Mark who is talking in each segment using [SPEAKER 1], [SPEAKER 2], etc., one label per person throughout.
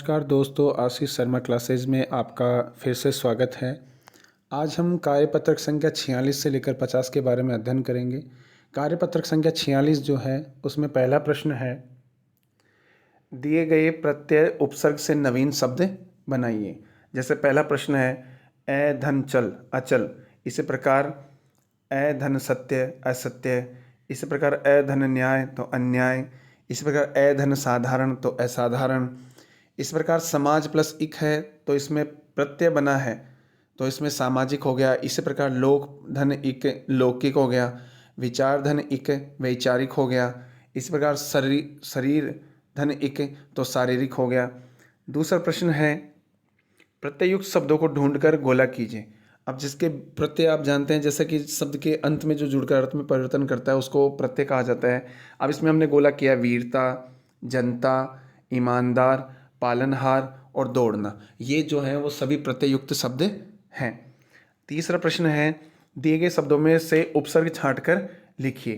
[SPEAKER 1] नमस्कार दोस्तों, आशीष शर्मा क्लासेज में आपका फिर से स्वागत है। आज हम कार्यपत्रक संख्या 46 से लेकर 50 के बारे में अध्ययन करेंगे। कार्यपत्रक संख्या 46 जो है उसमें पहला प्रश्न है, दिए गए प्रत्यय उपसर्ग से नवीन शब्द बनाइए। जैसे पहला प्रश्न है ए धन चल अचल, इसी प्रकार ए धन सत्य असत्य, इसी प्रकार ए धन न्याय तो अन्याय, इसी प्रकार ए धन साधारण तो असाधारण। इस प्रकार समाज प्लस इक है तो इसमें प्रत्यय बना है तो इसमें सामाजिक हो गया। इसी प्रकार लोक धन इक लौकिक हो गया, विचार धन इक वैचारिक हो गया। इस प्रकार शरीर धन इक तो शारीरिक हो गया। दूसरा प्रश्न है प्रत्ययुक्त शब्दों को ढूंढकर गोला कीजिए। अब जिसके प्रत्यय आप जानते हैं, जैसे कि शब्द के अंत में जो जुड़कर अर्थ में परिवर्तन करता है उसको प्रत्यय कहा जाता है। अब इसमें हमने गोला किया वीरता, जनता, ईमानदार, पालनहार और दौड़ना, ये जो है वो सभी प्रत्ययुक्त शब्द हैं। तीसरा प्रश्न है दिए गए शब्दों में से उपसर्ग छांटकर लिखिए।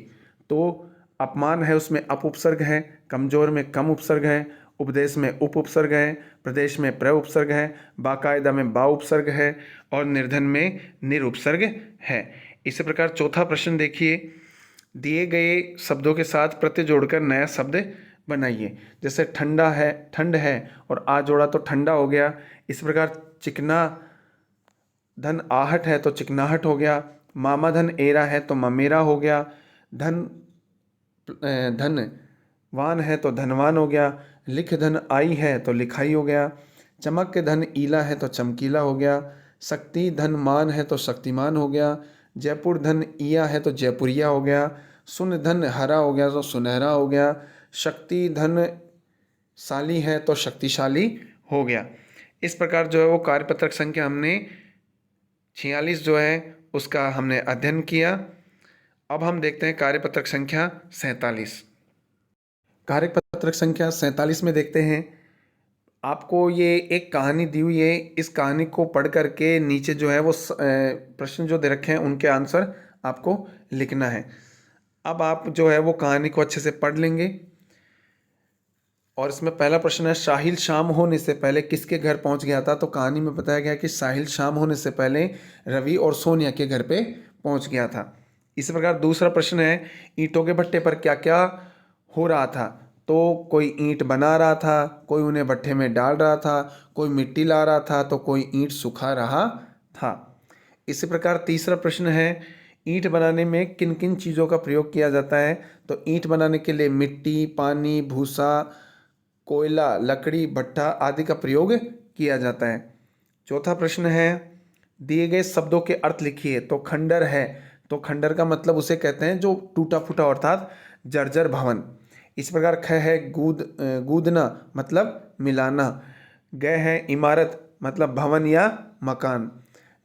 [SPEAKER 1] तो अपमान है उसमें अप उपसर्ग है, कमजोर में कम उपसर्ग है, उपदेश में उप उपसर्ग है, प्रदेश में प्र उपसर्ग है, बाकायदा में बा उपसर्ग है और निर्धन में निर उपसर्ग है। इसी प्रकार चौथा प्रश्न देखिए, दिए गए शब्दों के साथ प्रत्यय जोड़कर नया शब्द बनाइए। जैसे ठंडा है ठंड है और आ जोड़ा तो ठंडा हो गया। इस प्रकार चिकना धन आहट है तो चिकनाहट हो गया। मामा धन एरा है तो ममेरा हो गया। धन वान है तो धनवान हो गया। लिख धन आई है तो लिखाई हो गया। चमक के धन ईला है तो चमकीला हो गया। शक्ति धन मान है तो शक्तिमान हो गया। जयपुर धन इया है तो जयपुरिया हो गया। सुन धन हरा हो गया तो सुनहरा हो गया। शक्ति धन शाली है तो शक्तिशाली हो गया। इस प्रकार जो है वो कार्यपत्रक संख्या हमने 46 जो है उसका हमने अध्ययन किया। अब हम देखते हैं कार्यपत्रक संख्या 47। कार्यपत्रक संख्या 47 में देखते हैं, आपको ये एक कहानी दी हुई है। इस कहानी को पढ़ करके नीचे जो है वो प्रश्न जो दे रखे हैं उनके आंसर आपको लिखना है। अब आप जो है वो कहानी को अच्छे से पढ़ लेंगे। और इसमें पहला प्रश्न है, साहिल शाम होने से पहले किसके घर पहुंच गया था। तो कहानी में बताया गया कि साहिल शाम होने से पहले रवि और सोनिया के घर पे पहुंच गया था। इसी प्रकार दूसरा प्रश्न है, ईंटों के भट्टे पर क्या क्या हो रहा था। तो कोई ईंट बना रहा था, कोई उन्हें भट्टे में डाल रहा था, कोई मिट्टी ला रहा था तो कोई ईंट सुखा रहा था। इसी प्रकार तीसरा प्रश्न है, ईंट बनाने में किन किन चीज़ों का प्रयोग किया जाता है। तो ईंट बनाने के लिए मिट्टी, पानी, भूसा, कोयला, लकड़ी, भट्ठा आदि का प्रयोग किया जाता है। चौथा प्रश्न है, दिए गए शब्दों के अर्थ लिखिए। तो खंडर है तो खंडर का मतलब उसे कहते हैं जो टूटा फूटा अर्थात जर्जर भवन। इस प्रकार ख है गूदना मतलब मिलाना। ग है इमारत मतलब भवन या मकान।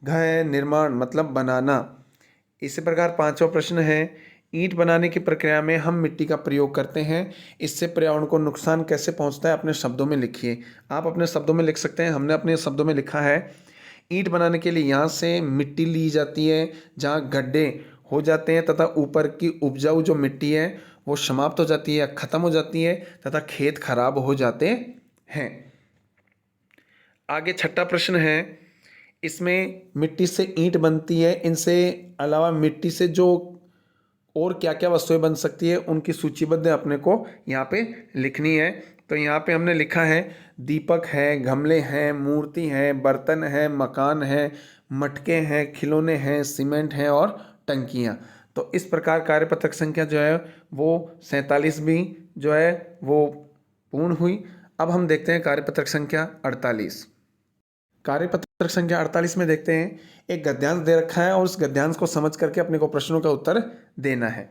[SPEAKER 1] घ है निर्माण मतलब बनाना। इसी प्रकार पांचवा प्रश्न है, ईंट बनाने की प्रक्रिया में हम मिट्टी का प्रयोग करते हैं, इससे पर्यावरण को नुकसान कैसे पहुंचता है अपने शब्दों में लिखिए। आप अपने शब्दों में लिख सकते हैं, हमने अपने शब्दों में लिखा है, ईंट बनाने के लिए यहाँ से मिट्टी ली जाती है जहाँ गड्ढे हो जाते हैं तथा ऊपर की उपजाऊ जो मिट्टी है वो समाप्त हो जाती है, खत्म हो जाती है तथा खेत खराब हो जाते हैं। आगे छठा प्रश्न है, इसमें मिट्टी से ईंट बनती है, इनसे अलावा मिट्टी से जो और क्या क्या वस्तुएं बन सकती है उनकी सूचीबद्ध अपने को यहाँ पे लिखनी है। तो यहाँ पे हमने लिखा है, दीपक है, गमले हैं, मूर्ति है, बर्तन है, मकान है, मटके हैं, खिलौने हैं, सीमेंट है और टंकियाँ। तो इस प्रकार कार्यपत्रक संख्या जो है वो 47 भी जो है वो पूर्ण हुई। अब हम देखते हैं कार्यपत्रक संख्या 48। कार्यपत्रक संख्या 48 में देखते हैं, एक गद्यांश दे रखा है और उस गद्यांश को समझ करके अपने को प्रश्नों का उत्तर देना है।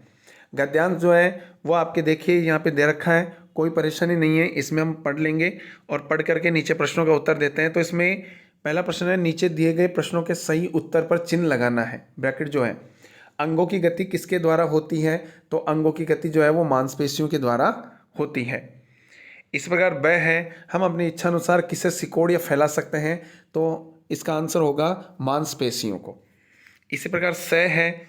[SPEAKER 1] गद्यांश जो है वो आपके देखिए यहाँ पे दे रखा है, कोई परेशानी नहीं है, इसमें हम पढ़ लेंगे और पढ़ करके नीचे प्रश्नों का उत्तर देते हैं। तो इसमें पहला प्रश्न है, नीचे दिए गए प्रश्नों के सही उत्तर पर चिन्ह लगाना है। ब्रैकेट जो है, अंगों की गति किसके द्वारा होती है। तो अंगों की गति जो है वो मांसपेशियों के द्वारा होती है। इस प्रकार ब है, हम अपनी इच्छा अनुसार किसे सिकोड़ या फैला सकते हैं। तो इसका आंसर होगा मांसपेशियों को। इसी प्रकार स है,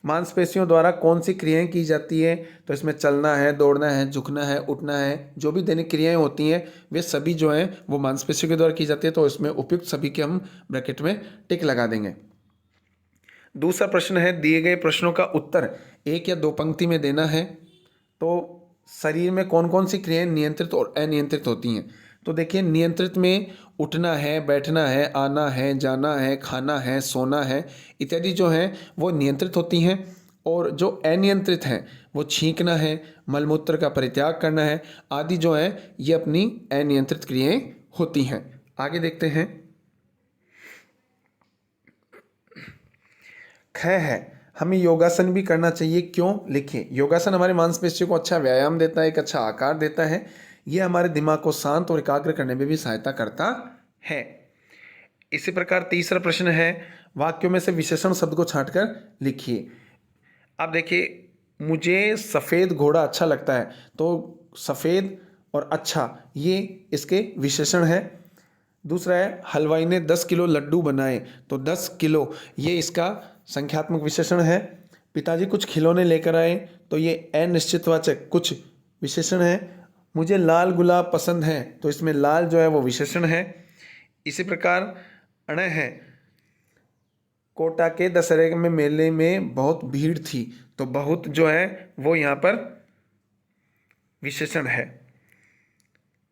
[SPEAKER 1] मांसपेशियों द्वारा कौन सी क्रियाएं की जाती है, तो इसमें चलना है, दौड़ना है, झुकना है, उठना है, जो भी दैनिक क्रियाएं होती हैं वे सभी जो हैं वो मांसपेशियों के द्वारा की जाती है। तो इसमें उपयुक्त सभी के हम ब्रैकेट में टिक लगा देंगे। दूसरा प्रश्न है, दिए गए प्रश्नों का उत्तर एक या दो पंक्ति में देना है। तो शरीर में कौन कौन सी क्रियाएं नियंत्रित और अनियंत्रित होती हैं। तो देखिए, नियंत्रित में उठना है, बैठना है, आना है, जाना है, खाना है, सोना है इत्यादि जो हैं वो नियंत्रित होती हैं। और जो अनियंत्रित हैं वो छींकना है, मलमूत्र का परित्याग करना है आदि जो है ये अपनी अनियंत्रित क्रियाएं होती हैं। आगे देखते हैं। ख है, हमें योगासन भी करना चाहिए, क्यों, लिखिए। योगासन हमारे मांसपेशियों को अच्छा व्यायाम देता है, एक अच्छा आकार देता है। ये हमारे दिमाग को शांत और एकाग्र करने में भी सहायता करता है। इसी प्रकार तीसरा प्रश्न है, वाक्यों में से विशेषण शब्द को छांटकर लिखिए। अब देखिए, मुझे सफ़ेद घोड़ा अच्छा लगता है, तो सफ़ेद और अच्छा ये इसके विशेषण है। दूसरा है, हलवाई ने 10 किलो लड्डू बनाए, तो 10 किलो ये इसका संख्यात्मक विशेषण है। पिताजी कुछ खिलौने लेकर आए, तो ये अनिश्चितवाचक कुछ विशेषण है। मुझे लाल गुलाब पसंद है, तो इसमें लाल जो है वो विशेषण है। इसी प्रकार अण है, कोटा के दशहरे में मेले में बहुत भीड़ थी, तो बहुत जो है वो यहाँ पर विशेषण है।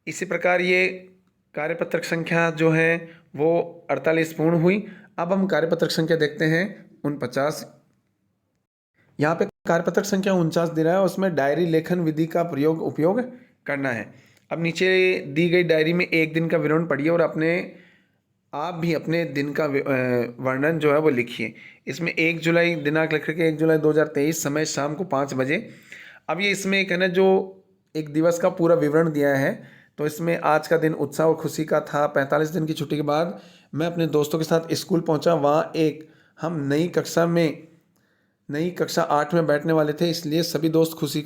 [SPEAKER 1] इसी प्रकार ये कार्यपत्रक संख्या जो है वो 48 पूर्ण हुई। अब हम कार्यपत्रक संख्या देखते हैं 49। यहाँ पे कार्यपत्रक संख्या 49 दे रहा है, उसमें डायरी लेखन विधि का उपयोग करना है। अब नीचे दी गई डायरी में एक दिन का विवरण पढ़िए और आप भी अपने दिन का वर्णन जो है वो लिखिए। इसमें 1 जुलाई दिनांक लिख के 1 जुलाई 2023, समय शाम को 5 बजे। अब ये इसमें एक है ना जो एक दिवस का पूरा विवरण दिया है, तो इसमें आज का दिन उत्साह और खुशी का था। 45 दिन की छुट्टी के बाद मैं अपने दोस्तों के साथ स्कूल पहुंचा। वहाँ हम नई कक्षा 8 में बैठने वाले थे, इसलिए सभी दोस्त खुशी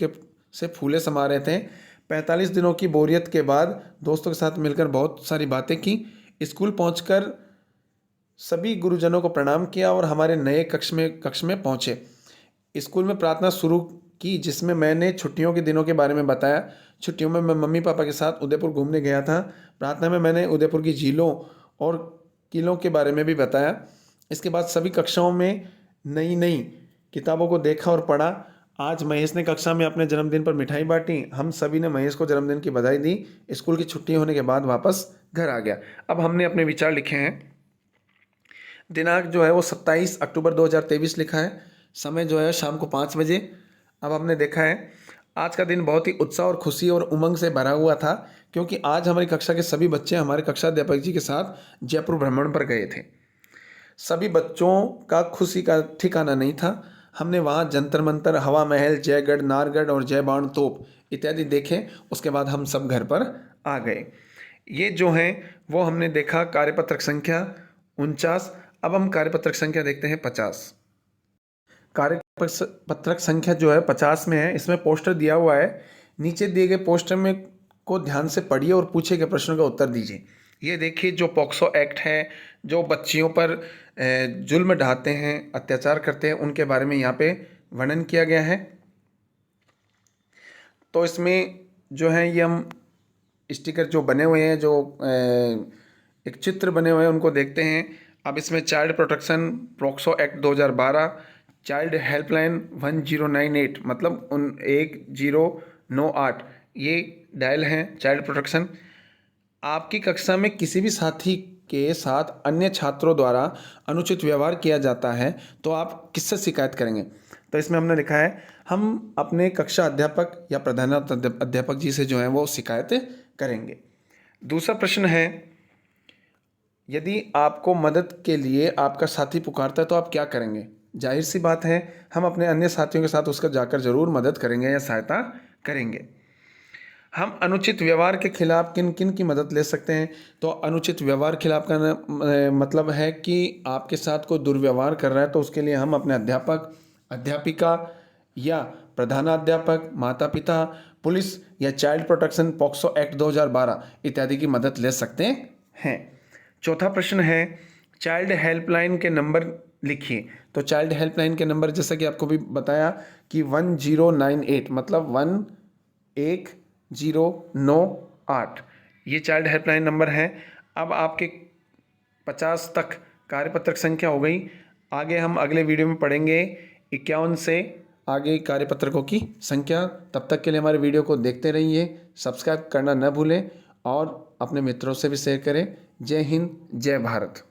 [SPEAKER 1] से फूले समा रहे थे। 45 दिनों की बोरियत के बाद दोस्तों के साथ मिलकर बहुत सारी बातें की। स्कूल पहुंचकर सभी गुरुजनों को प्रणाम किया और हमारे नए कक्ष में पहुंचे। स्कूल में प्रार्थना शुरू की, जिसमें मैंने छुट्टियों के दिनों के बारे में बताया। छुट्टियों में मैं मम्मी पापा के साथ उदयपुर घूमने गया था। प्रार्थना में मैंने उदयपुर की झीलों और किलों के बारे में भी बताया। इसके बाद सभी कक्षाओं में नई नई किताबों को देखा और पढ़ा। आज महेश ने कक्षा में अपने जन्मदिन पर मिठाई बांटी। हम सभी ने महेश को जन्मदिन की बधाई दी। स्कूल की छुट्टी होने के बाद वापस घर आ गया। अब हमने अपने विचार लिखे हैं। दिनांक जो है वो 27 अक्टूबर 2023 लिखा है। समय जो है शाम को 5 बजे। अब हमने देखा है आज का दिन बहुत ही उत्साह और खुशी और उमंग से भरा हुआ था, क्योंकि आज हमारी कक्षा के सभी बच्चे हमारे कक्षा अध्यापक जी के साथ जयपुर भ्रमण पर गए थे। सभी बच्चों का खुशी का ठिकाना नहीं था। हमने वहाँ जंतर मंतर, हवा महल, जयगढ़, नारगढ़ और जय बाण तोप इत्यादि देखे। उसके बाद हम सब घर पर आ गए। ये जो हैं वो हमने देखा कार्यपत्रक संख्या 49। अब हम कार्यपत्रक संख्या देखते हैं 50। कार्यपत्रक संख्या जो है 50 में है। इसमें पोस्टर दिया हुआ है। नीचे दिए गए पोस्टर में को ध्यान से पढ़िए और पूछे गए प्रश्नों का उत्तर दीजिए। ये देखिए, जो पॉक्सो एक्ट है, जो बच्चियों पर जुल्म ढाते हैं, अत्याचार करते हैं, उनके बारे में यहाँ पे वर्णन किया गया है। तो इसमें जो है ये हम स्टिकर जो बने हुए हैं, जो एक चित्र बने हुए हैं, उनको देखते हैं। अब इसमें child protection POCSO act 2012, child helpline 1098 मतलब 1098 ये डायल हैं चाइल्ड प्रोटेक्शन। आपकी कक्षा में किसी भी साथी के साथ अन्य छात्रों द्वारा अनुचित व्यवहार किया जाता है तो आप किससे शिकायत करेंगे। तो इसमें हमने लिखा है हम अपने कक्षा अध्यापक या प्रधानाध्यापक जी से जो है वो शिकायत करेंगे। दूसरा प्रश्न है, यदि आपको मदद के लिए आपका साथी पुकारता है तो आप क्या करेंगे। जाहिर सी बात है, हम अपने अन्य साथियों के साथ उसका जाकर जरूर मदद करेंगे या सहायता करेंगे। हम अनुचित व्यवहार के खिलाफ किन किन की मदद ले सकते हैं। तो अनुचित व्यवहार खिलाफ का मतलब है कि आपके साथ कोई दुर्व्यवहार कर रहा है, तो उसके लिए हम अपने अध्यापक, अध्यापिका या प्रधानाध्यापक, माता पिता, पुलिस या चाइल्ड प्रोटेक्शन पॉक्सो एक्ट 2012 इत्यादि की मदद ले सकते हैं। चौथा प्रश्न है, चाइल्ड हेल्पलाइन के नंबर लिखिए। तो चाइल्ड हेल्पलाइन के नंबर जैसा कि आपको भी बताया कि 1098 मतलब 11098 ये चाइल्ड हेल्पलाइन नंबर है। अब आपके 50 तक कार्यपत्रक संख्या हो गई। आगे हम अगले वीडियो में पढ़ेंगे 51 से आगे कार्यपत्रकों की संख्या। तब तक के लिए हमारे वीडियो को देखते रहिए, सब्सक्राइब करना न भूलें और अपने मित्रों से भी शेयर करें। जय हिंद, जय भारत।